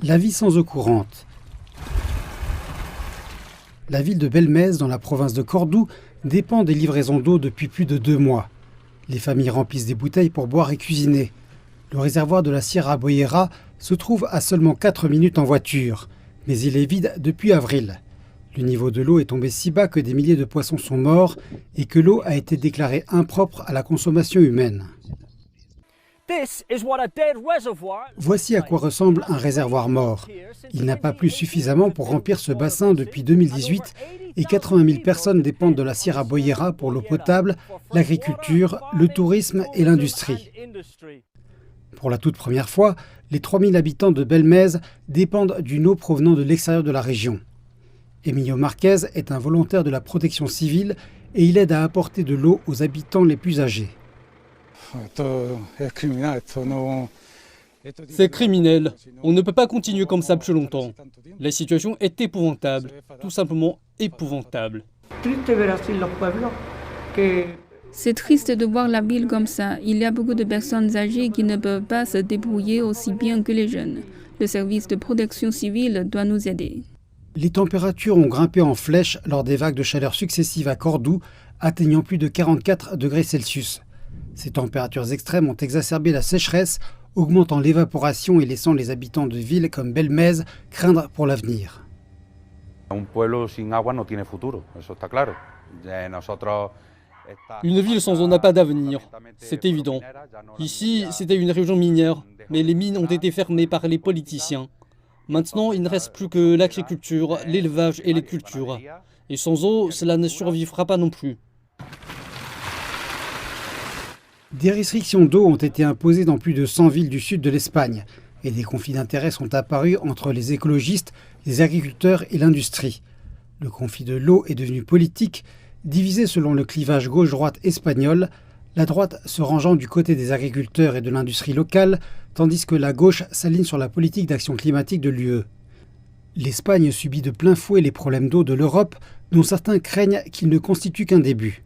La vie sans eau courante. La ville de Belmez, dans la province de Cordoue, dépend des livraisons d'eau depuis plus de 2 mois. Les familles remplissent des bouteilles pour boire et cuisiner. Le réservoir de la Sierra Boyera se trouve à seulement 4 minutes en voiture, mais il est vide depuis avril. Le niveau de l'eau est tombé si bas que des milliers de poissons sont morts et que l'eau a été déclarée impropre à la consommation humaine. Voici à quoi ressemble un réservoir mort. Il n'a pas plu suffisamment pour remplir ce bassin depuis 2018 et 80 000 personnes dépendent de la Sierra Boyera pour l'eau potable, l'agriculture, le tourisme et l'industrie. Pour la toute première fois, les 3 000 habitants de Belmez dépendent d'une eau provenant de l'extérieur de la région. Emilio Marquez est un volontaire de la protection civile et il aide à apporter de l'eau aux habitants les plus âgés. C'est criminel. On ne peut pas continuer comme ça plus longtemps. La situation est épouvantable, tout simplement épouvantable. C'est triste de voir la ville comme ça. Il y a beaucoup de personnes âgées qui ne peuvent pas se débrouiller aussi bien que les jeunes. Le service de protection civile doit nous aider. Les températures ont grimpé en flèche lors des vagues de chaleur successives à Cordoue, atteignant plus de 44 degrés Celsius. Ces températures extrêmes ont exacerbé la sécheresse, augmentant l'évaporation et laissant les habitants de villes comme Belmez craindre pour l'avenir. Une ville sans eau n'a pas d'avenir, c'est évident. Ici, c'était une région minière, mais les mines ont été fermées par les politiciens. Maintenant, il ne reste plus que l'agriculture, l'élevage et les cultures. Et sans eau, cela ne survivra pas non plus. Des restrictions d'eau ont été imposées dans plus de 100 villes du sud de l'Espagne et des conflits d'intérêts sont apparus entre les écologistes, les agriculteurs et l'industrie. Le conflit de l'eau est devenu politique, divisé selon le clivage gauche-droite espagnol, la droite se rangeant du côté des agriculteurs et de l'industrie locale, tandis que la gauche s'aligne sur la politique d'action climatique de l'UE. L'Espagne subit de plein fouet les problèmes d'eau de l'Europe, dont certains craignent qu'ils ne constituent qu'un début.